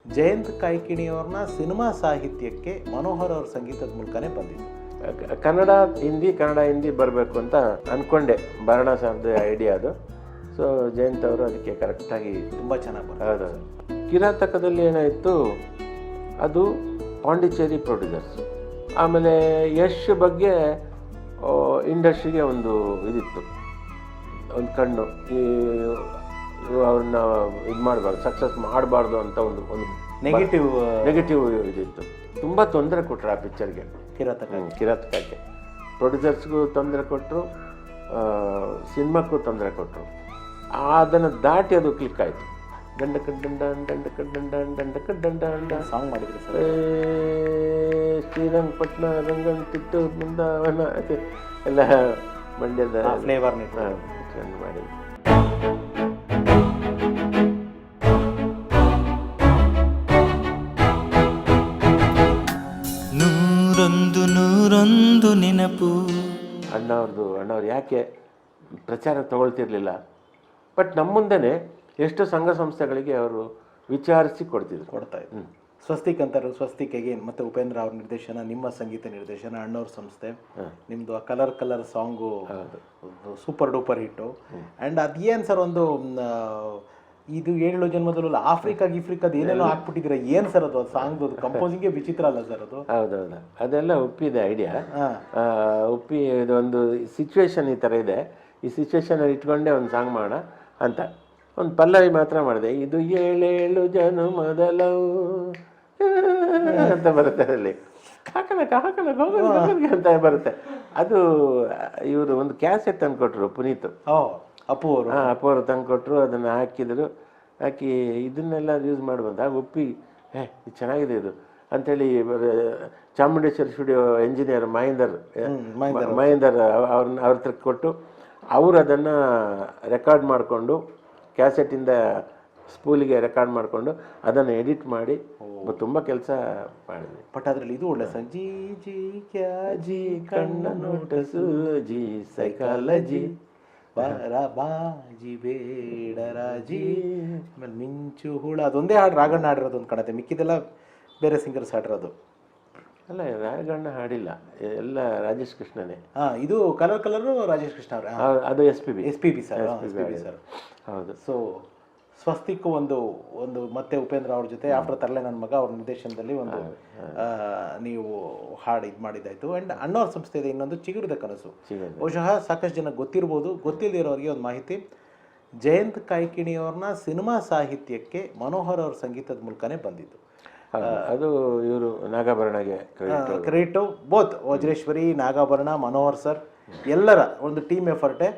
Jayant ಕಾಯ್ಕಿಣಿಯವ್ರನ್ನ cinema ಸಾಹಿತ್ಯಕ್ಕೆ ಮನೋಹರ್ ಅವ್ರ ಸಂಗೀತದ ಮೂಲಕನೇ ಬಂದಿದ್ದು. ಕನ್ನಡ ಹಿಂದಿ ಬರಬೇಕು ಅಂತ ಅಂದ್ಕೊಂಡೆ. ಭರಣ ಸಾರ್ದು ಐಡಿಯಾ ಅದು. ಸೊ ಜಯಂತ್ ಅವರು ಅದಕ್ಕೆ ಕರೆಕ್ಟಾಗಿ ತುಂಬ ಚೆನ್ನಾಗಿ ಬರ್ತದೆ. ಹೌದು. ಕಿರಾತಕದಲ್ಲಿ ಏನಾಯಿತು, ಅದು ಪಾಂಡಿಚೇರಿ ಪ್ರೊಡ್ಯೂಸರ್ಸ್. ಆಮೇಲೆ ಯಶ್ ಬಗ್ಗೆ ಇಂಡಸ್ಟ್ರಿಗೆ ಒಂದು ಇದಿತ್ತು, ಒಂದು ಕಣ್ಣು, ಈ ಅವ್ರನ್ನ ಇದು ಮಾಡಬಾರ್ದು, ಸಕ್ಸಸ್ ಮಾಡಬಾರ್ದು ಅಂತ ಒಂದು ನೆಗೆಟಿವ್ ಇದಿತ್ತು. ತುಂಬ ತೊಂದರೆ ಕೊಟ್ಟರು ಆ ಪಿಕ್ಚರ್ಗೆ, ಕಿರಾತಕಕ್ಕೆ. ಪ್ರೊಡ್ಯೂಸರ್ಸ್ಗೂ ತೊಂದರೆ ಕೊಟ್ಟರು, ಸಿನಿಮಾಕ್ಕೂ ತೊಂದರೆ ಕೊಟ್ಟರು. ಅದನ್ನು ದಾಟಿ ಅದು ಕ್ಲಿಕ್ ಆಯಿತು. ದಂಡ ಸಾಂಗ್ ಮಾಡಿದ್ರಿ ಸರ್. ಶ್ರೀರಂಗಪಟ್ಟಣ, ರಂಗನ್, ಕಿತ್ತೂರು, ಬೃಂದಾವನ ಎಲ್ಲ ಮಂಡ್ಯದ ಫ್ಲೇವರ್ ಮಾಡಿ. ನೂರೊಂದು ನೆನಪು. ಅಣ್ಣವ್ರು ಯಾಕೆ ಪ್ರಚಾರ ತಗೊಳ್ತಿರ್ಲಿಲ್ಲ, ಬಟ್ ನಮ್ಮ ಮುಂದೆನೇ ಎಷ್ಟು ಸಂಘ ಸಂಸ್ಥೆಗಳಿಗೆ ಅವರು ವಿಚಾರಿಸಿ ಕೊಡ್ತಾ ಇದ್ರು. ಸ್ವಸ್ತಿಕ್ ಅಂತಾರೆ, ಸ್ವಸ್ತಿಕ್ ಅಗೇನ್, ಮತ್ತು ಉಪೇಂದ್ರ ಅವ್ರ ನಿರ್ದೇಶನ, ನಿಮ್ಮ ಸಂಗೀತ ನಿರ್ದೇಶನ, ಅಣ್ಣವ್ರ ಸಂಸ್ಥೆ, ನಿಮ್ಮದು ಆ ಕಲರ್ ಸಾಂಗು ಸೂಪರ್ ಡೂಪರ್ ಹಿಟ್ಟು. ಆ್ಯಂಡ್ ಅದೇನು ಸರ್, ಒಂದು ಇದು 7 ಜನ್ಮದಲ್ಲ ಆಫ್ರಿಕಾದ ಏನೇನೋ ಹಾಕ್ಬಿಟ್ಟಿದ್ದೀರಾ, ಏನು ಸರ್ ಅದು ಸಾಂಗ್ದು ಕಂಪೋಸಿಂಗೇ ವಿಚಿತ್ರ ಅಲ್ಲ ಸರ್ ಅದು? ಹೌದೌದು, ಅದೆಲ್ಲ ಉಪ್ಪಿದೆ ಐಡಿಯಾ. ಉಪ್ಪಿ ಇದೊಂದು ಸಿಚುವೇಶನ್ ಈ ಥರ ಇದೆ, ಈ ಸಿಚುವೇಶನಲ್ಲಿ ಇಟ್ಕೊಂಡೇ ಒಂದು ಸಾಂಗ್ ಮಾಡೋಣ ಅಂತ ಒಂದು ಪಲ್ಲವಿ ಮಾತ್ರ ಮಾಡಿದೆ. ಇದು 7 ಜನ್ಮದಲವು ಅಂತ ಬರುತ್ತೆ, ಅದರಲ್ಲಿ ಹಾಕನಕ ಅಂತ ಬರುತ್ತೆ. ಅದು ಇವರು ಒಂದು ಕ್ಯಾಸೆಟ್ ತಂದು ಕೊಟ್ಟರು, ಪುನೀತ್ ಅಪ್ಪು ಅವರು ತಂದು ಕೊಟ್ಟರು. ಅದನ್ನು ಹಾಕಿ ಇದನ್ನೆಲ್ಲ ಯೂಸ್ ಮಾಡ್ಬಂದು ಆಗ ಉಪ್ಪಿ ಇದು ಚೆನ್ನಾಗಿದೆ ಇದು ಅಂಥೇಳಿ ಚಾಮುಂಡೇಶ್ವರಿ ಸ್ಟುಡಿಯೋ ಎಂಜಿನಿಯರ್ ಮಹೇಂದರ್ ಅವ್ರ ಹತ್ರ ಕೊಟ್ಟು, ಅವರು ಅದನ್ನು ರೆಕಾರ್ಡ್ ಮಾಡಿಕೊಂಡು, ಕ್ಯಾಸೆಟ್ಟಿಂದ ಸ್ಪೂಲಿಗೆ ರೆಕಾರ್ಡ್ ಮಾಡಿಕೊಂಡು ಅದನ್ನು ಎಡಿಟ್ ಮಾಡಿ ತುಂಬ ಕೆಲಸ ಮಾಡಿದ್ವಿ. ಬಟ್ ಅದರಲ್ಲಿ ಇದು ಒಳ್ಳೆ ಸರ್, ಜಿ ಜಿ ಕ್ಯಾ ಜಿ ಕಣ್ಣ ನೋಟಸು ಜಿ ಸೈಕಾಲಜಿ ಬಾಜಿ ಬೇಡ ರಾಜಿ, ಆಮೇಲೆ ಮಿಂಚು ಹುಳ, ಅದೊಂದೇ ಹಾಡು ರಾಗಣ್ಣ ಹಾಡಿರೋದು ಒಂದು ಕಾಣುತ್ತೆ, ಮಿಕ್ಕಿದೆಲ್ಲ ಬೇರೆ ಸಿಂಗರ್ಸ್ ಹಾಡಿರೋದು ಅಲ್ಲ. ರಾಗಣ್ಣ ಹಾಡಿಲ್ಲ, ಎಲ್ಲ ರಾಜೇಶ್ ಕೃಷ್ಣನೇ. ಇದು ಕಲರ್ ರಾಜೇಶ್ ಕೃಷ್ಣ ಅವ್ರ, ಅದು ಎಸ್ ಪಿ ಬಿ ಸರ್. ಹೌದು. ಸೊ ಸ್ವಸ್ತಿಕ್ ಒಂದು ಮತ್ತೆ ಉಪೇಂದ್ರ ಅವ್ರ ಜೊತೆ ಆಫ್ಟರ್ ತರಲೆ ನನ್ನ ಮಗ ಅವ್ರ ನಿರ್ದೇಶನದಲ್ಲಿ ಒಂದು ನೀವು ಹಾಡು ಇದು ಮಾಡಿದ್ದಾಯಿತು. ಆ್ಯಂಡ್ ಅಣ್ಣವ್ರ ಸಂಸ್ಥೆ ಇದೆ ಇನ್ನೊಂದು, ಚಿಗುರಿದ ಕನಸು. ಬಹುಶಃ ಸಾಕಷ್ಟು ಜನ ಗೊತ್ತಿರ್ಬೋದು, ಗೊತ್ತಿಲ್ಲದಿರೋರಿಗೆ ಒಂದು ಮಾಹಿತಿ, ಜಯಂತ್ ಕಾಯ್ಕಿಣಿಯವ್ರನ್ನ ಸಿನಿಮಾ ಸಾಹಿತ್ಯಕ್ಕೆ ಮನೋಹರ್ ಅವ್ರ ಸಂಗೀತದ ಮೂಲಕನೇ ಬಂದಿದ್ದು. ಅದು ಇವರು ನಾಗಾಭರಣಗೆ credit both Vajreshwari, Nagabharana, Manohar sir ಎಲ್ಲರ ಒಂದು ಟೀಮ್ ಎಫರ್ಟೇ.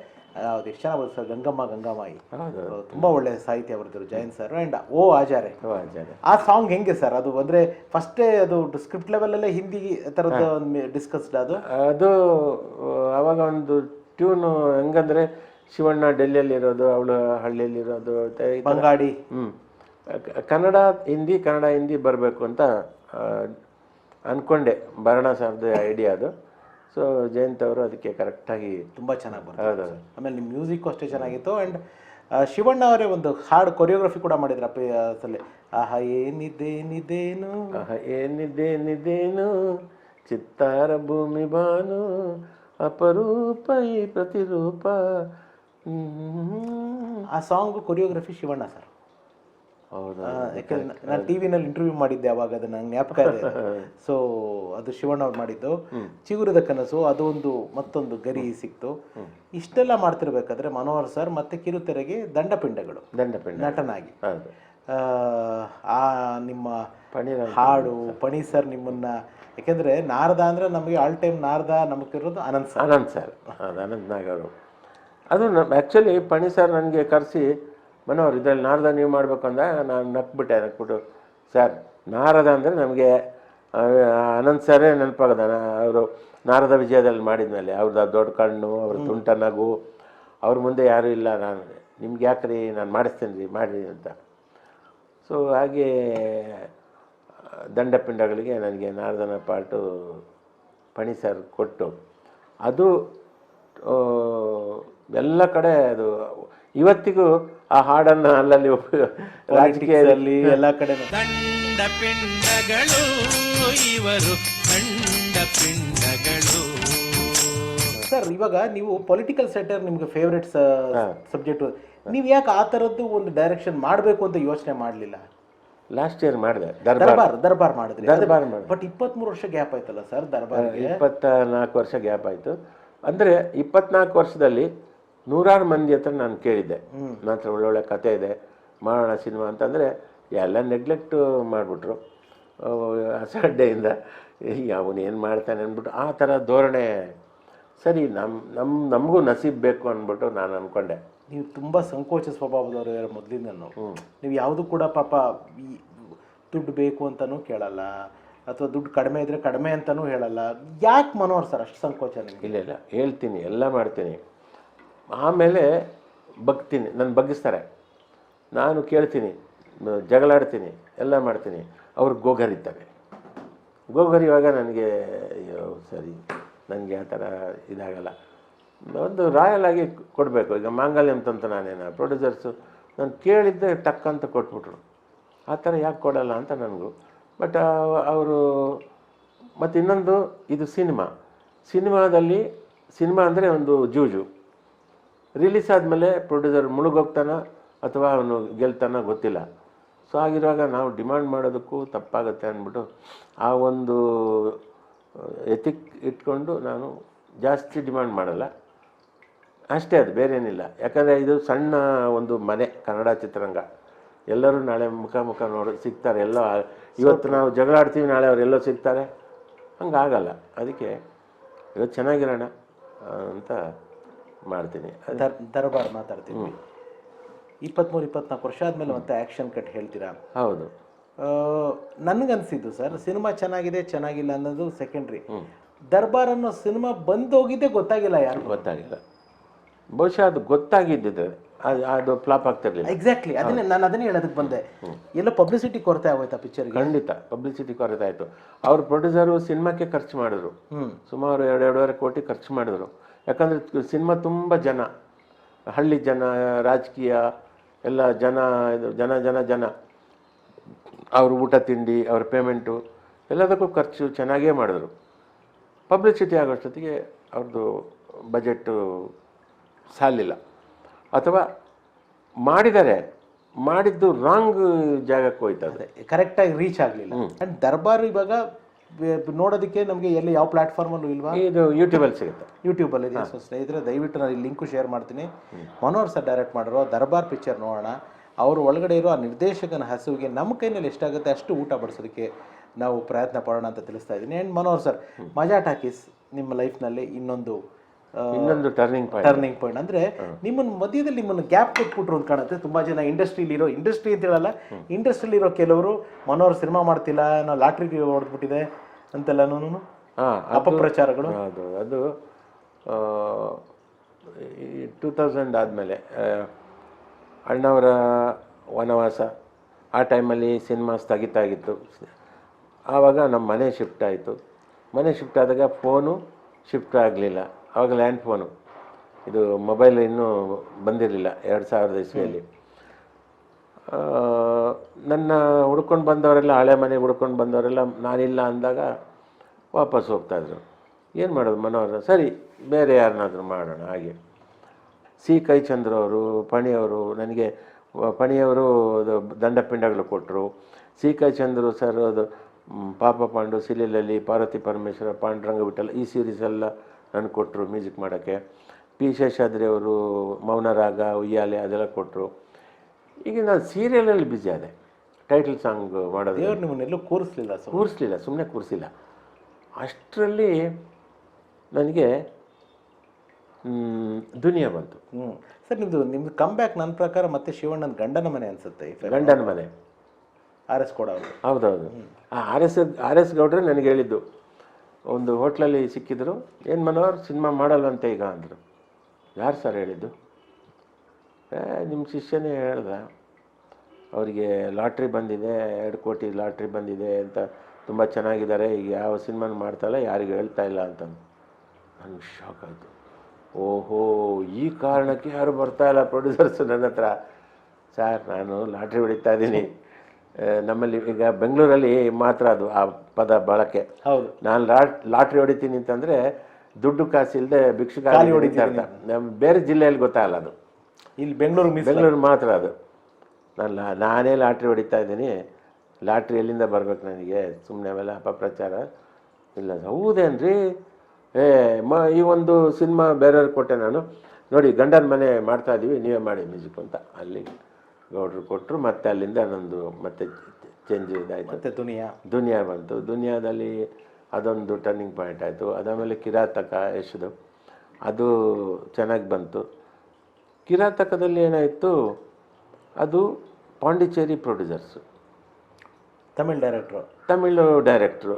ಅದು ಎಷ್ಟು ಚೆನ್ನಾಗಿ ಬರುತ್ತೆ ಸರ್, ಗಂಗಮ್ಮಾಯಿ ತುಂಬ ಒಳ್ಳೆ ಸಾಹಿತ್ಯ ಬರೆದಿರು ಜಯಂತ್ ಸರ್. ಆ್ಯಂಡ್ ಓ ಆಚಾರ್ಯ ಆ ಸಾಂಗ್ ಹೆಂಗೆ ಸರ್ ಅದು? ಅಂದರೆ ಫಸ್ಟೇ ಅದು ಸ್ಕ್ರಿಪ್ಟ್ ಲೆವೆಲಲ್ಲೇ ಹಿಂದಿ ಥರದ್ದು ಡಿಸ್ಕಸ್ಡ್ ಅದು ಆವಾಗ ಒಂದು ಟ್ಯೂನು ಹೆಂಗಂದರೆ, ಶಿವಣ್ಣ ಡೆಲ್ಲಿಯಲ್ಲಿರೋದು, ಅವಳು ಹಳ್ಳಿಯಲ್ಲಿರೋದು, ಬಂಗಾಡಿ. ಕನ್ನಡ ಹಿಂದಿ ಬರಬೇಕು ಅಂತ ಅಂದ್ಕೊಂಡೆ. ಭರಣ ಸಾರ್ದು ಐಡಿಯಾ ಅದು. ಸೊ ಜಯಂತ್ ಅವರು ಅದಕ್ಕೆ ಕರೆಕ್ಟಾಗಿ ತುಂಬ ಚೆನ್ನಾಗಿ ಬರ್ತದೆ. ಆಮೇಲೆ ನಿಮ್ಮ ಮ್ಯೂಸಿಕ್ಕು ಅಷ್ಟೇ ಚೆನ್ನಾಗಿತ್ತು. ಆ್ಯಂಡ್ ಶಿವಣ್ಣ ಅವರೇ ಒಂದು ಹಾಡು ಕೊರಿಯೋಗ್ರಫಿ ಕೂಡ ಮಾಡಿದ್ರಪ್ಪ ಅಸಲೇ. ಏನಿದ್ದೇನಿದ್ದೇನು ಚಿತ್ತಾರ ಭೂಮಿ ಬಾನು ಅಪರೂಪ ಈ ಪ್ರತಿರೂಪ. ಆ ಸಾಂಗು ಕೊರಿಯೋಗ್ರಫಿ ಶಿವಣ್ಣ ಸರ್. ಯಾಕಂದ್ರೆ ನಾನು ಟಿವಿನಲ್ಲಿ ಇಂಟರ್ವ್ಯೂ ಮಾಡಿದ್ದೆ ಅವಾಗ, ಅದು ನಂಗೆ ಜ್ಞಾಪಕ ಇದೆ. ಸೊ ಅದು ಶಿವಣ್ಣ ಅವ್ರು ಮಾಡಿದ್ದು. ಚಿಗುರಿದ ಕನಸು ಅದೊಂದು ಮತ್ತೊಂದು ಗರಿ ಸಿಕ್ತು. ಇಷ್ಟೆಲ್ಲ ಮಾಡ್ತಿರ್ಬೇಕಾದ್ರೆ ಮನೋಹರ್ ಸರ್ ಮತ್ತೆ ಕಿರುತೆರೆಗೆ ದಂಡಪಿಂಡಗಳು ನಟನಾಗಿ ಆ ನಿಮ್ಮ ಹಾಡು ಪಣಿ ಸರ್ ನಿಮ್ಮನ್ನ, ಯಾಕೆಂದ್ರೆ ನಾರದ ಅಂದ್ರೆ ನಮಗೆ ಆಲ್ ಟೈಮ್ ನಾರದ ನಮಗಿರೋದು ಅನಂತ್ ಸರ್ ಅನಂತ್ ನಾಗ್ ಅವರು. ಅದು ಆ್ಯಕ್ಚುಲಿ ಪಣಿ ಸರ್ ನನಗೆ ಕರೆಸಿ, ಮನೋಹರ್ ಇದರಲ್ಲಿ ನಾರದ ನೀವು ಮಾಡಬೇಕು ಅಂದ. ನಾನು ನಕ್ಬಿಟ್ಟು, ಸರ್ ನಾರದ ಅಂದರೆ ನಮಗೆ ಅನಂತ್ ಸರೇ ನೆನಪಾಗದ. ಅವರು ನಾರದ ವಿಜಯದಲ್ಲಿ ಮಾಡಿದ್ಮೇಲೆ ಅವ್ರದ್ದು ದೊಡ್ಡ ಕಣ್ಣು, ಅವ್ರ ತುಂಟ ನಗು, ಅವ್ರ ಮುಂದೆ ಯಾರೂ ಇಲ್ಲ, ನಾನು ನಿಮ್ಗೆ ಯಾಕ್ರಿ, ನಾನು ಮಾಡಿಸ್ತೇನೆ ರೀ, ಮಾಡಿರಿ ಅಂತ. ಸೊ ಹಾಗೆ ದಂಡಪಿಂಡಗಳಿಗೆ ನನಗೆ ನಾರದನ ಪಾರ್ಟು ಪಣಿ ಸರ್ ಕೊಟ್ಟು, ಅದು ಎಲ್ಲ ಕಡೆ ಅದು ಇವತ್ತಿಗೂ ಆ ಹಾಡನ್ನು ಅಲ್ಲಲ್ಲಿ ರಾಜಕೀಯದಲ್ಲಿ ಎಲ್ಲ ಕಡೆ ದಂಡ ಪಿಂಡಗಳು ಇವರು ದಂಡ ಪಿಂಡಗಳು. ಸರ್ ಇವಾಗ ನೀವು ಪೊಲಿಟಿಕಲ್ ಸೆಟರ್ ನಿಮ್ಗೆ ಫೇವ್ರೆಟ್ ಸಬ್ಜೆಕ್ಟ್, ನೀವು ಯಾಕೆ ಆ ಥರದ್ದು ಒಂದು ಡೈರೆಕ್ಷನ್ ಮಾಡಬೇಕು ಅಂತ ಯೋಚನೆ ಮಾಡಲಿಲ್ಲ? ಲಾಸ್ಟ್ ಇಯರ್ ಮಾಡಿದೆ ದರ್ಬಾರ್ ಮಾಡಿದ್ರಿ. ದರ್ಬಾರ್ ಮಾಡಿದೆ. ಬಟ್ 23 ವರ್ಷ ಗ್ಯಾಪ್ ಆಯ್ತಲ್ಲ ಸರ್ ದರ್ಬಾರ್? 24 ವರ್ಷ ಗ್ಯಾಪ್ ಆಯಿತು. ಅಂದರೆ 24 ವರ್ಷದಲ್ಲಿ ನೂರಾರು ಮಂದಿ ಹತ್ರ ನಾನು ಕೇಳಿದ್ದೆ, ನನ್ನ ಹತ್ರ ಒಳ್ಳೊಳ್ಳೆ ಕತೆ ಇದೆ ಮಾಡೋಣ ಸಿನಿಮಾ ಅಂತಂದರೆ ಎಲ್ಲ ನೆಗ್ಲೆಕ್ಟು ಮಾಡಿಬಿಟ್ರು ಅಸಡ್ಡೆಯಿಂದ. ಅವನೇನು ಮಾಡ್ತಾನೆ ಅಂದ್ಬಿಟ್ಟು ಆ ಥರ ಧೋರಣೆ. ಸರಿ, ನಮಗೂ ನಸೀಬ್ ಬೇಕು ಅಂದ್ಬಿಟ್ಟು ನಾನು ಅಂದ್ಕೊಂಡೆ. ನೀವು ತುಂಬ ಸಂಕೋಚ ಸ್ವಭಾವದವರು ಮೊದಲಿಂದನು. ನೀವು ಯಾವುದು ಕೂಡ ಪಾಪ ದುಡ್ಡು ಬೇಕು ಅಂತಲೂ ಕೇಳಲ್ಲ, ಅಥವಾ ದುಡ್ಡು ಕಡಿಮೆ ಇದ್ದರೆ ಕಡಿಮೆ ಅಂತಲೂ ಹೇಳಲ್ಲ. ಯಾಕೆ ಮನೋಹರ್ ಸರ್ ಅಷ್ಟು ಸಂಕೋಚ ನಿಮಗೆ? ಇಲ್ಲ, ಹೇಳ್ತೀನಿ, ಎಲ್ಲ ಮಾಡ್ತೀನಿ. ಆಮೇಲೆ ಬಗ್ತೀನಿ, ನನ್ನ ಬಗ್ಗಿಸ್ತಾರೆ, ನಾನು ಕೇಳ್ತೀನಿ, ಜಗಳಾಡ್ತೀನಿ, ಎಲ್ಲ ಮಾಡ್ತೀನಿ. ಅವ್ರು ಗೋಗರಿತಾರೆ. ಗೋಗರಿಯುವಾಗ ನನಗೆ ಅಯ್ಯೋ ಸರಿ, ನನಗೆ ಆ ಥರ ಇದಾಗಲ್ಲ. ಒಂದು ರಾಯಲ್ ಆಗಿ ಕೊಡಬೇಕು. ಈಗ ಮಾಂಗಲ್ಯಂ ಅಂತ ನಾನೇನು ಪ್ರೊಡ್ಯೂಸರ್ಸು ನಾನು ಕೇಳಿದ್ದೆ ಟಕ್ಕಂತ ಕೊಟ್ಬಿಟ್ರು. ಆ ಥರ ಯಾಕೆ ಕೊಡಲ್ಲ ಅಂತ ನನಗೂ. ಬಟ್ ಅವರು ಮತ್ತು ಇನ್ನೊಂದು, ಇದು ಸಿನಿಮಾದಲ್ಲಿ ಸಿನಿಮಾ ಅಂದರೆ ಒಂದು ಜೂಜು. ರಿಲೀಸ್ ಆದಮೇಲೆ ಪ್ರೊಡ್ಯೂಸರ್ ಮುಳುಗೋಗ್ತಾನ ಅಥವಾ ಅವನು ಗೆಲ್ತಾನ ಗೊತ್ತಿಲ್ಲ. ಸೊ ಆಗಿರುವಾಗ ನಾವು ಡಿಮ್ಯಾಂಡ್ ಮಾಡೋದಕ್ಕೂ ತಪ್ಪಾಗುತ್ತೆ ಅಂದ್ಬಿಟ್ಟು ಆ ಒಂದು ಎಥಿಕ್ ಇಟ್ಕೊಂಡು ನಾನು ಜಾಸ್ತಿ ಡಿಮ್ಯಾಂಡ್ ಮಾಡಲ್ಲ ಅಷ್ಟೇ, ಅದು ಬೇರೇನಿಲ್ಲ. ಯಾಕಂದರೆ ಇದು ಸಣ್ಣ ಒಂದು ಮನೆ, ಕನ್ನಡ ಚಿತ್ರರಂಗ. ಎಲ್ಲರೂ ನಾಳೆ ಮುಖ ನೋಡಿ ಸಿಗ್ತಾರೆ. ಎಲ್ಲ ಇವತ್ತು ನಾವು ಜಗಳಾಡ್ತೀವಿ, ನಾಳೆ ಅವರೆಲ್ಲೋ ಸಿಗ್ತಾರೆ, ಹಂಗಾಗಲ್ಲ. ಅದಕ್ಕೆ ಇವತ್ತು ಚೆನ್ನಾಗಿರೋಣ ಅಂತ ಮಾಡ್ತೀನಿ. ದರ್ಬಾರ್ ಮಾತಾಡ್ತೀನಿ. 23-24 ವರ್ಷ ಆದಮೇಲೆ ಮತ್ತೆ ಆ್ಯಕ್ಷನ್ ಕಟ್ ಹೇಳ್ತೀರಾ? ಹೌದು. ನನಗನ್ಸಿದ್ದು ಸರ್, ಸಿನಿಮಾ ಚೆನ್ನಾಗಿಲ್ಲ ಅನ್ನೋದು ಸೆಕೆಂಡ್ರಿ. ದರ್ಬಾರ್ ಅನ್ನೋ ಸಿನಿಮಾ ಬಂದೋಗಿದ್ದೇ ಗೊತ್ತಾಗಿಲ್ಲ, ಯಾರು ಗೊತ್ತಾಗಿಲ್ಲ. ಬಹುಶಃ ಅದು ಗೊತ್ತಾಗಿದ್ದಿದ್ರೆ ಅದು ಫ್ಲಾಪ್ ಆಗ್ತಿರ್ಲಿಲ್ಲ. ಎಕ್ಸಾಕ್ಟ್ಲಿ, ನಾನು ಅದನ್ನೇ ಹೇಳೋದಕ್ಕೆ ಬಂದೆ. ಎಲ್ಲ ಪಬ್ಲಿಸಿಟಿ ಕೊರತೆ ಆಗೋಯ್ತಾ ಪಿಕ್ಚರ್ಗೆ? ಖಂಡಿತ ಪಬ್ಲಿಸಿಟಿ ಕೊರತೆ ಆಯಿತು. ಅವ್ರ ಪ್ರೊಡ್ಯೂಸರು ಸಿನಿಮಾಕ್ಕೆ ಖರ್ಚು ಮಾಡಿದ್ರು, ಸುಮಾರು 2-2.5 ಕೋಟಿ ಖರ್ಚು ಮಾಡಿದ್ರು. ಯಾಕಂದರೆ ಸಿನಿಮಾ ತುಂಬ ಜನ, ಹಳ್ಳಿ ಜನ, ರಾಜಕೀಯ ಎಲ್ಲ ಜನ ಅವ್ರ ಊಟ ತಿಂಡಿ, ಅವ್ರ ಪೇಮೆಂಟು ಎಲ್ಲದಕ್ಕೂ ಖರ್ಚು ಚೆನ್ನಾಗೇ ಮಾಡಿದ್ರು. ಪಬ್ಲಿಸಿಟಿ ಆಗೋಷ್ಟೊತ್ತಿಗೆ ಅವ್ರದ್ದು ಬಜೆಟ್ಟು ಸಾಲಿಲ್ಲ, ಅಥವಾ ಮಾಡಿದ್ದು ರಾಂಗ್ ಜಾಗಕ್ಕೆ ಹೋಯ್ತದೆ, ಕರೆಕ್ಟಾಗಿ ರೀಚ್ ಆಗಲಿಲ್ಲ. ಆ್ಯಂಡ್ ದರ್ಬಾರ್ ಇವಾಗ ನೋಡೋದಕ್ಕೆ ನಮಗೆ ಎಲ್ಲಿ ಯಾವ ಪ್ಲಾಟ್ಫಾರ್ಮಲ್ಲೂ ಇಲ್ವಾ? ಇದು ಯೂಟ್ಯೂಬಲ್ಲಿ ಸಿಗುತ್ತೆ. ಯೂಟ್ಯೂಬಲ್ಲಿ ಇದೆ. ಸೊ ಸ್ನೇಹಿತರೆ, ದಯವಿಟ್ಟು ನಾನು ಲಿಂಕು ಶೇರ್ ಮಾಡ್ತೀನಿ. ಮನೋಹರ್ ಸರ್ ಡೈರೆಕ್ಟ್ ಮಾಡಿರೋ ದರ್ಬಾರ್ ಪಿಕ್ಚರ್ ನೋಡೋಣ. ಅವರು ಒಳಗಡೆ ಇರೋ ಆ ನಿರ್ದೇಶಕನ ಹಸುವಿಗೆ ನಮ್ಮ ಕೈನಲ್ಲಿ ಎಷ್ಟಾಗುತ್ತೆ ಅಷ್ಟು ಊಟ ಬಡಿಸೋದಕ್ಕೆ ನಾವು ಪ್ರಯತ್ನ ಪಡೋಣ ಅಂತ ತಿಳಿಸ್ತಾ ಇದ್ದೀನಿ. ಆ್ಯಂಡ್ ಮನೋಹರ್ ಸರ್, ಮಜಾ ಟಾಕೀಸ್ ನಿಮ್ಮ ಲೈಫ್ನಲ್ಲಿ ಇನ್ನೊಂದು ಟರ್ನಿಂಗ್ ಪಾಯಿಂಟ್. ಅಂದರೆ ನಿಮ್ಮನ್ನು ಮಧ್ಯದಲ್ಲಿ ನಿಮ್ಮನ್ನು ಗ್ಯಾಪ್ ಕೊಟ್ಬಿಟ್ರು ಅಂತ ಕಾಣುತ್ತೆ. ತುಂಬ ಜನ ಇಂಡಸ್ಟ್ರಿ ಅಂತ ಹೇಳಲ್ಲ, ಇಂಡಸ್ಟ್ರಿಲಿರೋ ಕೆಲವರು ಮನೋಹರ್ ಸಿನಿಮಾ ಮಾಡ್ತಿಲ್ಲ, ನಾವು ಲಾಟ್ರಿ ಹೊಡೆದ್ಬಿಟ್ಟಿದೆ ಅಂತೆಲ್ಲನೂ ಅಪಪ್ರಚಾರಗಳು. ಅದು 2000 ಆದಮೇಲೆ ಅಣ್ಣವರ ವನವಾಸ, ಆ ಟೈಮಲ್ಲಿ ಸಿನಿಮಾ ಸ್ಥಗಿತ ಆಗಿತ್ತು. ಆವಾಗ ನಮ್ಮ ಮನೆ ಶಿಫ್ಟ್ ಆಯಿತು. ಮನೆ ಶಿಫ್ಟ್ ಆದಾಗ ಫೋನು ಶಿಫ್ಟ್ ಆಗಲಿಲ್ಲ. ಆವಾಗ ಲ್ಯಾಂಡ್ ಫೋನು, ಇದು ಮೊಬೈಲ್ ಇನ್ನೂ ಬಂದಿರಲಿಲ್ಲ 2000 ಇಸ್ವಿಯಲ್ಲಿ. ನನ್ನ ಹುಡ್ಕೊಂಡು ಬಂದವರೆಲ್ಲ, ಹಳೆ ಮನೆಗೆ ಹುಡ್ಕೊಂಡು ಬಂದವರೆಲ್ಲ ನಾನಿಲ್ಲ ಅಂದಾಗ ವಾಪಸ್ ಹೋಗ್ತಾಯಿದ್ರು. ಏನು ಮಾಡೋದು ಮನೋಹರ, ಸರಿ ಬೇರೆ ಯಾರನ್ನಾದ್ರೂ ಮಾಡೋಣ. ಹಾಗೆ ಸಿ ಕೈಚಂದ್ರ ಅವರು, ಪಣಿಯವರು, ನನಗೆ ಪಣಿಯವರು ದಂಡಪಿಂಡಗಳು ಕೊಟ್ಟರು. ಸಿ ಕೈಚಂದ್ರು ಸರ್ ಅದು ಪಾಪ ಪಾಂಡು, ಸಿಲಿಲಲ್ಲಿ, ಪಾರ್ವತಿ ಪರಮೇಶ್ವರ, ಪಾಂಡುರಂಗ ವಿಠಲ, ಈ ಸೀರೀಸ್ ಎಲ್ಲ ನನಗೆ ಕೊಟ್ಟರು ಮ್ಯೂಸಿಕ್ ಮಾಡೋಕ್ಕೆ. ಪಿ ಶೇಷಾದ್ರಿ ಅವರು ಮೌನರಾಗ, ಉಯ್ಯಾಲೆ ಅದೆಲ್ಲ ಕೊಟ್ಟರು. ಈಗ ನಾನು ಸೀರಿಯಲಲ್ಲಿ ಬ್ಯುಸಿ ಆದೆ, ಟೈಟಲ್ ಸಾಂಗ್ ಮಾಡೋದು. ದೇವ್ರು ನಿಮ್ಮನ್ನೆಲ್ಲೂ ಕೂರಿಸ್ಲಿಲ್ಲ, ಸುಮ್ಮನೆ ಕೂರಿಸಿಲ್ಲ. ಅಷ್ಟರಲ್ಲಿ ನನಗೆ ದುನಿಯಾ ಬಂತು. ಸರ್, ನಿಮ್ಮದು ಕಮ್ ಬ್ಯಾಕ್ ನನ್ನ ಪ್ರಕಾರ ಮತ್ತೆ ಶಿವಣ್ಣನ ಗಂಡನ ಮನೆ ಅನಿಸುತ್ತೆ. ಗಂಡನ ಮನೆ RS ಕೂಡ ಹೌದೌದು. ಆ ಆರ್ ಎಸ್ ಗೌಡ್ರೆ ನನಗೆ ಹೇಳಿದ್ದು, ಒಂದು ಹೋಟ್ಲಲ್ಲಿ ಸಿಕ್ಕಿದ್ರು, ಏನು ಮನೋಹರ್ ಸಿನಿಮಾ ಮಾಡಲ್ವಂತೆ ಈಗ ಅಂದರು. ಯಾರು ಸರ್ ಹೇಳಿದ್ದು? ನಿಮ್ಮ ಶಿಷ್ಯನೇ ಹೇಳ್ದ, ಅವರಿಗೆ ಲಾಟ್ರಿ ಬಂದಿದೆ, 2 ಕೋಟಿ ಲಾಟ್ರಿ ಬಂದಿದೆ ಅಂತ, ತುಂಬ ಚೆನ್ನಾಗಿದ್ದಾರೆ, ಈಗ ಯಾವ ಸಿನಿಮಾನು ಮಾಡ್ತಾಯಿಲ್ಲ, ಯಾರಿಗೂ ಹೇಳ್ತಾ ಇಲ್ಲ ಅಂತ. ನನಗೆ ಶಾಕ್ ಆಯಿತು. ಓಹೋ, ಈ ಕಾರಣಕ್ಕೆ ಯಾರು ಬರ್ತಾಯಿಲ್ಲ ಪ್ರೊಡ್ಯೂಸರ್ಸು ನನ್ನ ಹತ್ರ. ಸರ್ ನಾನು ಲಾಟ್ರಿ ಹೊಡಿತಾ ಇದ್ದೀನಿ. ನಮ್ಮಲ್ಲಿ ಈಗ ಬೆಂಗಳೂರಲ್ಲಿ ಮಾತ್ರ ಅದು ಆ ಪದ ಬಳಕೆ. ಹೌದು, ನಾನು ಲಾಟ್ರಿ ಹೊಡಿತೀನಿ ಅಂತಂದರೆ ದುಡ್ಡು ಕಾಸು ಇಲ್ಲದೆ ಭಿಕ್ಷುಕಾಲಿ ಹೊಡಿತೀನಿ ಅಂತ. ನಮ್ಮ ಬೇರೆ ಜಿಲ್ಲೆಯಲ್ಲಿ ಗೊತ್ತಾಗಲ್ಲ ಅದು, ಇಲ್ಲಿ ಬೆಂಗಳೂರು ಬೆಂಗಳೂರು ಮಾತ್ರ ಅದು. ನಾನೇ ಲಾಟ್ರಿ ಹೊಡಿತಾ ಇದ್ದೀನಿ, ಲಾಟ್ರಿ ಎಲ್ಲಿಂದ ಬರ್ಬೇಕು ನನಗೆ, ಸುಮ್ಮನೆ ಅವೆಲ್ಲ ಅಪಪ್ರಚಾರ ಇಲ್ಲ. ಹೌದೇನ್ರಿ, ಈ ಒಂದು ಸಿನಿಮಾ ಬೇರೆಯವ್ರಿಗೆ ಕೊಟ್ಟೆ ನಾನು, ನೋಡಿ ಗಂಡನ ಮನೆ ಮಾಡ್ತಾ ಇದ್ದೀವಿ, ನೀವೇ ಮಾಡಿ ಮ್ಯೂಸಿಕ್ ಅಂತ ಅಲ್ಲಿ ಗೌಡ್ರು ಕೊಟ್ಟರು. ಮತ್ತು ಅಲ್ಲಿಂದ ನಂದು ಮತ್ತೆ ಚೇಂಜ್ ಇದಾಯಿತು. ಮತ್ತೆ ದುನಿಯಾ ಬಂತು. ದುನಿಯಾದಲ್ಲಿ ಅದೊಂದು ಟರ್ನಿಂಗ್ ಪಾಯಿಂಟ್ ಆಯಿತು. ಅದಾದಮೇಲೆ ಕಿರಾತಕ ಯಶದು, ಅದು ಚೆನ್ನಾಗಿ ಬಂತು. ಕಿರಾತಕದಲ್ಲಿ ಏನಾಯಿತು, ಅದು ಪಾಂಡಿಚೇರಿ ಪ್ರೊಡ್ಯೂಸರ್ಸು, ತಮಿಳು ಡೈರೆಕ್ಟ್ರು.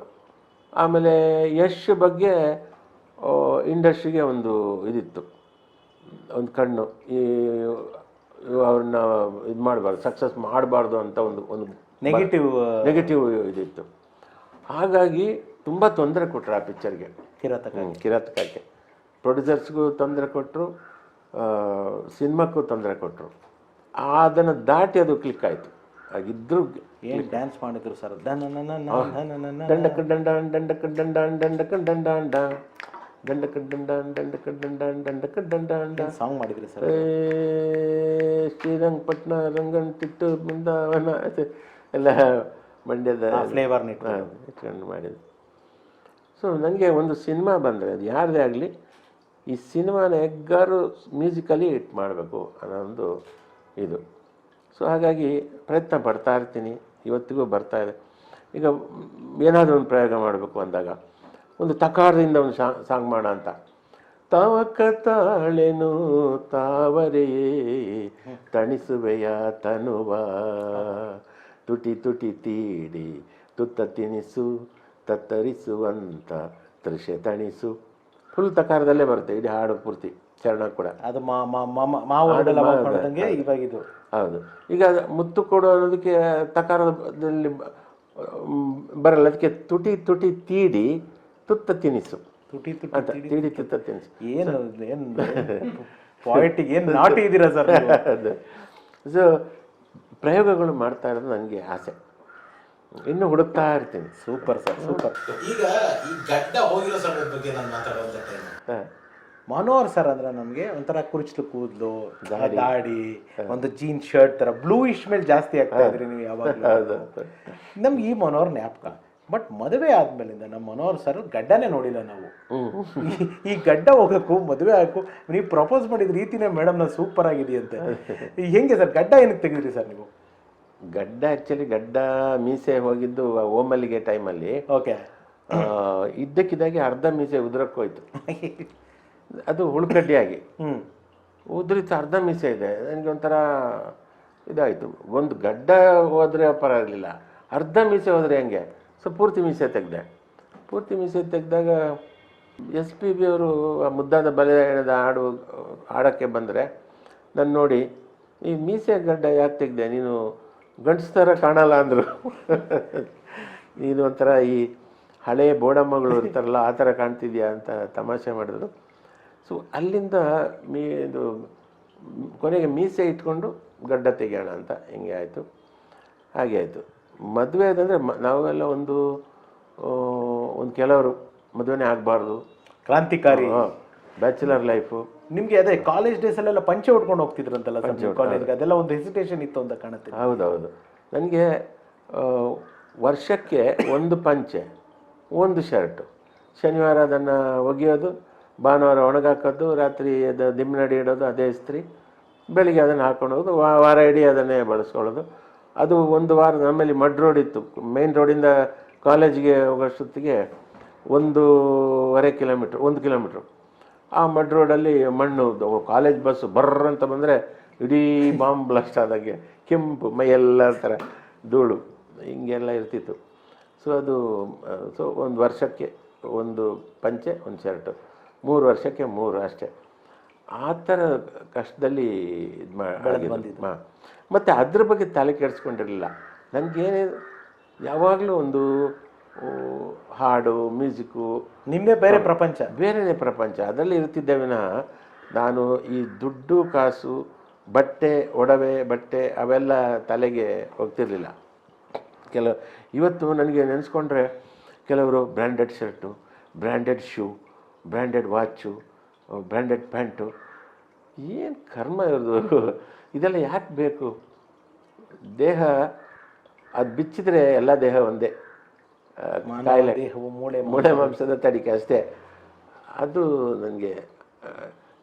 ಆಮೇಲೆ ಯಶ್ ಬಗ್ಗೆ ಇಂಡಸ್ಟ್ರಿಗೆ ಒಂದು ಇದಿತ್ತು, ಒಂದು ಕಣ್ಣು, ಈ ಅವ್ರನ್ನ ಇದು ಮಾಡಬಾರ್ದು, ಸಕ್ಸಸ್ ಮಾಡಬಾರ್ದು ಅಂತ ಒಂದು ನೆಗೆಟಿವ್ ಇದಿತ್ತು. ಹಾಗಾಗಿ ತುಂಬ ತೊಂದರೆ ಕೊಟ್ಟರು ಆ ಪಿಕ್ಚರ್ಗೆ, ಕಿರಾತಕಕ್ಕೆ. ಪ್ರೊಡ್ಯೂಸರ್ಸ್ಗೂ ತೊಂದರೆ ಕೊಟ್ಟರು, ಸಿನಿಮಾಕ್ಕೂ ತೊಂದರೆ ಕೊಟ್ಟರು. ಅದನ್ನು ದಾಟಿ ಅದು ಕ್ಲಿಕ್ ಆಯಿತು. ಹಾಗಿದ್ರು ಏನು ಡ್ಯಾನ್ಸ್ ಮಾಡಿದ್ರು ಸರ್, ದಂಡಕ ದಂಡ ದಂಡಕ ದಂಡ ದಂಡಕ ದಂಡ ದಂಡಕ ದಂಡ ದಂಡಕ ದಂಡ ದಂಡಕ ದಂಡ ಸಾಂಗ್ ಮಾಡಿದ್ರಿ ಸರ್. ಶ್ರೀರಂಗಪಟ್ಟಣ, ರಂಗನ್ ತಿಟ್ಟು, ಬೃಂದಾವನ ಎಲ್ಲ ಮಂಡ್ಯದ ಫ್ಲೇವರ್ ಇಟ್ಕೊಂಡು ಮಾಡಿದ್ದು. ಸೊ ನನಗೆ ಒಂದು ಸಿನಿಮಾ ಬಂದರೆ ಅದು ಯಾರದೇ ಆಗಲಿ, ಈ ಸಿನಿಮಾನ ಹೆಗ್ಗಾರು ಮ್ಯೂಸಿಕಲಿ ಹಿಟ್ ಮಾಡಬೇಕು ಅನ್ನೋ ಒಂದು ಇದು. ಸೊ ಹಾಗಾಗಿ ಪ್ರಯತ್ನ ಪಡ್ತಾ ಇರ್ತೀನಿ, ಇವತ್ತಿಗೂ ಬರ್ತಾ ಇದೆ. ಈಗ ಏನಾದರೂ ಒಂದು ಪ್ರಯೋಗ ಮಾಡಬೇಕು ಅಂದಾಗ ಒಂದು ತಕಾರದಿಂದ ಒಂದು ಸಾಂಗ್ ಮಾಡೋಣ ಅಂತ. ತವಕ ತಾಳೆನು ತಾವರೆಯೇ ತಣಿಸುವೆಯ ತನುವ, ತುಟಿ ತುಟಿ ತೀಡಿ ತುತ್ತ ತಿನಿಸು ತತ್ತರಿಸುವಂಥ ದೃಶ್ಯ ತಣಿಸು. ಫುಲ್ ತಕಾರದಲ್ಲೇ ಬರುತ್ತೆ ಇಡೀ ಹಾಡು ಪೂರ್ತಿ, ಚರಣ ಕೂಡ. ಅದು ಇವಾಗಿದು ಹೌದು. ಈಗ ಮುತ್ತು ಕೊಡು ಅನ್ನೋದಕ್ಕೆ ತಕಾರದಲ್ಲಿ ಬರಲ್ಲ, ಅದಕ್ಕೆ ತುಟಿ ತುಟಿ ತೀಡಿ ತುತ್ತ ತಿನಿಸು ಅಂತ, ತೀಡಿ ತುತ್ತ ತಿನಿಸು. ಏನು ನಾಟಿ ಇದ್ದೀರಾ ಸರ್. ಸೊ ಪ್ರಯೋಗಗಳು ಮಾಡ್ತಾ ಇರೋದು ನನಗೆ ಆಸೆ, ಇನ್ನು ಹುಡುಕ್ತಾ ಇರ್ತೀನಿ. Super sir, super. ಈಗ ಈ ಗಡ್ಡ ಹೋಗಿರೋ ಸಮಯದ ಬಗ್ಗೆ ನಾನು ಮಾತಾಡುವಂಥ ಟೈಮ್, ಮನೋಹರ್ ಸರ್ ಅಂದ್ರೆ ನಮಗೆ ಒಂಥರ ಕುರ್ಚಲು ಕೂದಲು, ದಾಡಿ, ಒಂದು ಜೀನ್ ಶರ್ಟ್ ತರ ಬ್ಲೂಯಿಶ್ ಮೇಲೆ ಜಾಸ್ತಿ ಆಗ್ತಾ ಇದ್ರಿ ನೀವು ಯಾವಾಗ. ನಮ್ಗೆ ಈ ಮನೋಹರ್ ಜ್ಞಾಪಕ. ಬಟ್ ಮದುವೆ ಆದ್ಮೇಲಿಂದ ನಮ್ಮ ಮನೋಹರ್ ಸರ್ ಗಡ್ಡನೇ ನೋಡಿಲ್ಲ ನಾವು. ಈ ಗಡ್ಡ ಹೋಗಕ್ಕೂ ಮದುವೆ ಆಗಕ್ಕೂ ನೀವು ಪ್ರಪೋಸ್ ಮಾಡಿದ ರೀತಿನೇ ಮೇಡಮ್ ನಾವು ಸೂಪರ್ ಆಗಿದೆಯಂತೆ. ಹೆಂಗೆ ಸರ್ ಗಡ್ಡ ಏನಕ್ಕೆ ತೆಗೆದ್ರಿ ಸರ್ ನೀವು? ಗಡ್ಡ ಆ್ಯಕ್ಚುಲಿ ಗಡ್ಡ ಮೀಸೆ ಹೋಗಿದ್ದು ಓಮಲ್ಲಿಗೆ ಟೈಮಲ್ಲಿ. ಓಕೆ. ಇದ್ದಕ್ಕಿದ್ದಾಗೆ ಅರ್ಧ ಮೀಸೆ ಉದುರಕ್ಕೋಯ್ತು, ಅದು ಹುಳುಕಡ್ಡಿಯಾಗಿ ಉದುರಿತು. ಅರ್ಧ ಮೀಸೆ ಇದೆ, ನನಗೆ ಒಂಥರ ಇದಾಯಿತು. ಒಂದು ಗಡ್ಡ ಹೋದರೆ ಪರವಾಗಿಲ್ಲ, ಅರ್ಧ ಮೀಸೆ ಹೋದರೆ ಹೆಂಗೆ? ಸೊ ಪೂರ್ತಿ ಮೀಸೆ ತೆಗೆದೆ. ಪೂರ್ತಿ ಮೀಸೆ ತೆಗೆದಾಗ SPB ಅವರು ಮುದ್ದಾದ ಬಲೆ ಎಳೆದ ಹಾಡೋಕ್ಕೆ ಬಂದರೆ ನಾನು ನೋಡಿ, ಈ ಮೀಸೆ ಗಡ್ಡ ಯಾಕೆ ತೆಗೆದೆ, ನೀನು ಗಂಡಸ ಥರ ಕಾಣಲ್ಲ ಅಂದರು. ನೀನು ಒಂಥರ ಈ ಹಳೆಯ ಬೋಡಮ್ಮಗಳು ಇರ್ತಾರಲ್ಲ ಆ ಥರ ಕಾಣ್ತಿದ್ಯಾ ಅಂತ ತಮಾಷೆ ಮಾಡಿದ್ರು. ಸೊ ಅಲ್ಲಿಂದ ಇದು ಕೊನೆಗೆ ಮೀಸೆ ಇಟ್ಕೊಂಡು ಗಡ್ಡ ತೆಗೆಯೋಣ ಅಂತ ಹಿಂಗೆ ಆಯಿತು. ಹಾಗೆ ಆಯಿತು. ಮದುವೆ ಆದಂದರೆ ನಾವೆಲ್ಲ ಒಂದು ಕೆಲವರು ಮದುವೆನೇ ಆಗಬಾರ್ದು, ಕ್ರಾಂತಿಕಾರಿ ಬ್ಯಾಚುಲರ್ ಲೈಫು. ನಿಮಗೆ ಅದೇ ಕಾಲೇಜ್ ಡೇಸಲ್ಲೆಲ್ಲ ಪಂಚೆ ಉಟ್ಕೊಂಡು ಹೋಗ್ತಿದ್ರಂತಲ್ಲ ಕಾಲೇಜ್ಗೆ, ಅದೆಲ್ಲ ಒಂದು ಹೆಸಿಟೇಷನ್ ಇತ್ತು ಅಂತ ಕಾಣುತ್ತೆ. ಹೌದೌದು. ನನಗೆ ವರ್ಷಕ್ಕೆ ಒಂದು ಪಂಚೆ, ಒಂದು ಶರ್ಟು. ಶನಿವಾರ ಅದನ್ನು ಒಗೆಯೋದು, ಭಾನುವಾರ ಒಣಗಾಕೋದು, ರಾತ್ರಿ ಅದು ದಿಮ್ಮನಡಿ ಇಡೋದು, ಅದೇ ಇಸ್ತ್ರಿ, ಬೆಳಿಗ್ಗೆ ಅದನ್ನು ಹಾಕೊಂಡು ಹೋಗೋದು, ವಾರ ಇಡೀ ಅದನ್ನೇ ಬಳಸ್ಕೊಳ್ಳೋದು. ಅದು ಒಂದು ವಾರ. ನಮ್ಮಲ್ಲಿ ಮಡ್ ರೋಡ್ ಇತ್ತು, ಮೇನ್ ರೋಡಿಂದ ಕಾಲೇಜಿಗೆ ಹೋಗೋಷ್ಟೊತ್ತಿಗೆ 1.5 ಕಿಲೋಮೀಟ್ರ್, 1 ಕಿಲೋಮೀಟ್ರು. ಆ ಮಡ್ ರೋಡಲ್ಲಿ ಮಣ್ಣು, ಕಾಲೇಜ್ ಬಸ್ಸು ಬರ್ರ ಅಂತ ಬಂದರೆ ಇಡೀ ಬಾಂಬ್ ಬ್ಲಾಸ್ಟ್ ಆದಾಗೆ ಕೆಂಪು ಮೈಯೆಲ್ಲ ಥರ ಧೂಳು ಹಿಂಗೆಲ್ಲ ಇರ್ತಿತ್ತು. ಸೊ ಒಂದು ವರ್ಷಕ್ಕೆ ಒಂದು ಪಂಚೆ, ಒಂದು ಶರ್ಟು, 3 ವರ್ಷಕ್ಕೆ 3 ಅಷ್ಟೇ. ಆ ಥರ ಕಷ್ಟದಲ್ಲಿ ಇದು ಬಂದಿದ್ದು. ಮತ್ತು ಅದ್ರ ಬಗ್ಗೆ ತಲೆ ಕೆಡಿಸ್ಕೊಂಡಿರಲಿಲ್ಲ. ನನಗೇನೇ ಯಾವಾಗಲೂ ಒಂದು ಹಾಡು, ಮ್ಯೂಸಿಕ್ಕು, ನಿಮ್ಮದೇ ಬೇರೆ ಪ್ರಪಂಚ, ಬೇರೆಯೇ ಪ್ರಪಂಚ, ಅದರಲ್ಲಿ ಇರ್ತಿದ್ದೆ ವಿನಃ ನಾನು ಈ ದುಡ್ಡು ಕಾಸು ಬಟ್ಟೆ ಒಡವೆ ಬಟ್ಟೆ ಅವೆಲ್ಲ ತಲೆಗೆ ಹೋಗ್ತಿರ್ಲಿಲ್ಲ. ಇವತ್ತು ನನಗೆ ನೆನೆಸ್ಕೊಂಡ್ರೆ ಕೆಲವರು branded shirt, branded shoe, branded watch, branded pant, ಏನು ಕರ್ಮ ಇರೋದು ಇದೆಲ್ಲ ಯಾಕೆ ಬೇಕು? ದೇಹ ಅದು ಬಿಚ್ಚಿದ್ರೆ ಎಲ್ಲ ದೇಹ ಒಂದೇ, ಕಾಯಿಲೆ ಮೂಳೆ ಮಾಂಸದ ತಡಿಕೆ ಅಷ್ಟೇ. ಅದು ನನಗೆ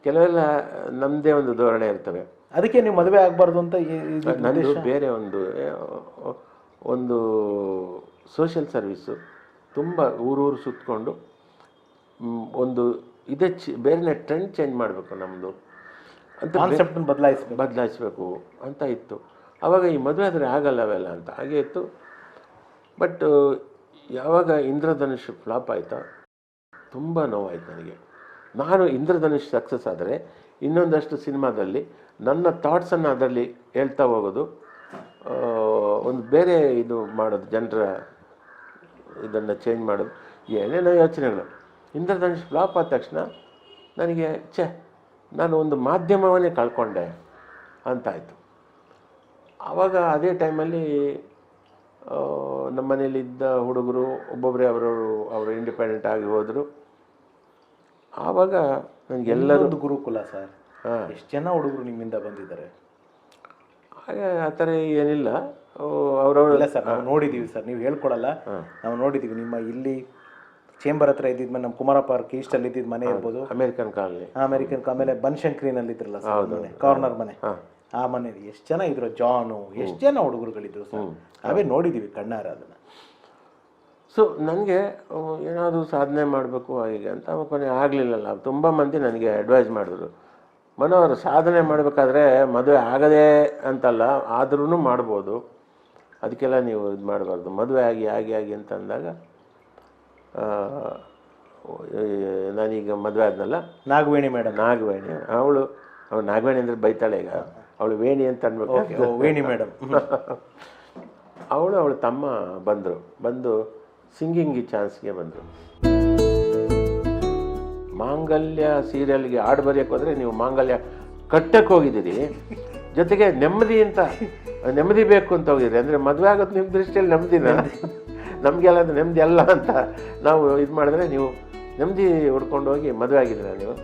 ಕೆಲವೆಲ್ಲ ನಮ್ಮದೇ ಒಂದು ಧೋರಣೆ ಇರ್ತವೆ. ಅದಕ್ಕೆ ನೀವು ಮದುವೆ ಆಗಬಾರ್ದು ಅಂತ ನಂದು ಬೇರೆ ಒಂದು ಸೋಷಿಯಲ್ ಸರ್ವೀಸು, ತುಂಬ ಊರೂರು ಸುತ್ತಕೊಂಡು ಒಂದು ಇದೇ ಬೇರೆ ಟ್ರೆಂಡ್ ಚೇಂಜ್ ಮಾಡಬೇಕು ನಮ್ಮದು ಅಂತ, ಕಾನ್ಸೆಪ್ಟನ್ನು ಬದಲಾಯಿಸ್ಬೇಕು ಅಂತ ಇತ್ತು. ಆವಾಗ ಈ ಮದುವೆ ಆದರೆ ಆಗಲ್ಲ ಅವೆಲ್ಲ ಅಂತ ಹಾಗೆ ಇತ್ತು. ಬಟ್ ಯಾವಾಗ ಇಂದ್ರಧನುಷ್ ಫ್ಲಾಪ್ ಆಯಿತಾ ತುಂಬ ನೋವಾಯ್ತು ನನಗೆ. ನಾನು ಇಂದ್ರಧನುಷ್ ಸಕ್ಸಸ್ ಆದರೆ ಇನ್ನೊಂದಷ್ಟು ಸಿನಿಮಾದಲ್ಲಿ ನನ್ನ ಥಾಟ್ಸನ್ನು ಅದರಲ್ಲಿ ಹೇಳ್ತಾ ಹೋಗೋದು, ಒಂದು ಬೇರೆ ಇದು ಮಾಡೋದು, ಜನರ ಇದನ್ನು ಚೇಂಜ್ ಮಾಡೋದು, ಏನೇನೋ ಯೋಚನೆಗಳು. ಇಂದ್ರಧನುಷ್ ಫ್ಲಾಪ್ ಆದ ತಕ್ಷಣ ನನಗೆ ನಾನು ಒಂದು ಮಾಧ್ಯಮವನ್ನೇ ಕಳ್ಕೊಂಡೆ ಅಂತಾಯಿತು. ಆವಾಗ ಅದೇ ಟೈಮಲ್ಲಿ ನಮ್ಮ ಮನೇಲಿದ್ದ ಹುಡುಗರು ಒಬ್ಬೊಬ್ಬರೇ ಅವರು ಇಂಡಿಪೆಂಡೆಂಟ್ ಆಗಿ ಹೋದರು. ಆವಾಗ ನನಗೆಲ್ಲರೂ ಗುರುಕುಲ ಸರ್, ಎಷ್ಟು ಜನ ಹುಡುಗರು ನಿಮ್ಮಿಂದ ಬಂದಿದ್ದಾರೆ? ಹಾಗೆ ಆ ಥರ ಏನಿಲ್ಲ, ಅವರವರೆಲ್ಲ ಸರ್ ನಾವು ನೋಡಿದ್ದೀವಿ ಸರ್, ನೀವು ಹೇಳ್ಕೊಡಲ್ಲ, ನಾವು ನೋಡಿದ್ದೀವಿ. ನಿಮ್ಮ ಇಲ್ಲಿ ಚೇಂಬರ್ ಹತ್ರ ಇದ್ದಿದ್ದು ಮನೆ, ನಮ್ಮ ಕುಮಾರ ಪಾರ್ಕ್ ಈಸ್ಟಲ್ಲಿ ಇದ್ದಿದ್ದು ಮನೆ ಇರ್ಬೋದು, ಅಮೇರಿಕನ್ ಕಾಲನಿ, ಆಮೇಲೆ ಬನಶಂಕರಿನಲ್ಲಿ ಇದ್ರಲ್ಲ ಸರ್ ಮನೆ, ಕಾರ್ನರ್ ಮನೆ, ಆ ಮನೇಲಿ ಎಷ್ಟು ಜನ ಇದ್ರು, ಜಾನು, ಎಷ್ಟು ಜನ ಹುಡುಗರುಗಳಿದ್ರು ಸರ್, ನಾವೇ ನೋಡಿದ್ದೀವಿ ಕಣ್ಣಾರ ಅದನ್ನು. ಸೊ ನನಗೆ ಏನಾದರೂ ಸಾಧನೆ ಮಾಡಬೇಕು ಹೀಗೆ ಅಂತ ಕೊನೆ ಆಗಲಿಲ್ಲಲ್ಲ. ತುಂಬ ಮಂದಿ ನನಗೆ ಅಡ್ವೈಸ್ ಮಾಡಿದ್ರು, ಮನೋಹರ್ ಸಾಧನೆ ಮಾಡಬೇಕಾದ್ರೆ ಮದುವೆ ಆಗದೇ ಅಂತಲ್ಲ, ಆದ್ರೂ ಮಾಡ್ಬೋದು, ಅದಕ್ಕೆಲ್ಲ ನೀವು ಇದು ಮಾಡಬಾರ್ದು, ಮದುವೆ ಆಗಿ ಅಂತ ಅಂದಾಗ ನಾನೀಗ ಮದುವೆ ಆದ್ನಲ್ಲ, ನಾಗವೇಣಿ, ಅವಳು ನಾಗವೇಣಿ ಅಂದರೆ ಬೈತಾಳೆ, ಈಗ ಅವಳು ವೇಣಿ ಅಂತ ಅನ್ಬೇಕು, ವೇಣಿ ಮೇಡಮ್. ಅವಳ ತಮ್ಮ ಬಂದು ಸಿಂಗಿಂಗ್ ಚಾನ್ಸ್ಗೆ ಬಂದರು. ಮಾಂಗಲ್ಯ ಸೀರಿಯಲ್ಗೆ ಹಾಡು ಬರೆಯೋಕೆ ಹೋದರೆ ನೀವು ಮಾಂಗಲ್ಯ ಕಟ್ಟಕ್ಕೆ ಹೋಗಿದ್ದೀರಿ, ಜೊತೆಗೆ ನೆಮ್ಮದಿ ಬೇಕು ಅಂತ ಹೋಗಿದ್ರಿ. ಅಂದರೆ ಮದುವೆ ಆಗೋದು ನಿಮ್ಮ ದೃಷ್ಟಿಯಲ್ಲಿ ನೆಮ್ಮದಿನ? ನಮಗೆಲ್ಲ ಅದು ನೆಮ್ಮದಿ ಅಲ್ಲ ಅಂತ ನಾವು ಇದು ಮಾಡಿದ್ರೆ ನೀವು ನೆಮ್ಮದಿ ಹುಡ್ಕೊಂಡು ಹೋಗಿ ಮದುವೆ ಆಗಿದ್ದೀರ ನೀವು.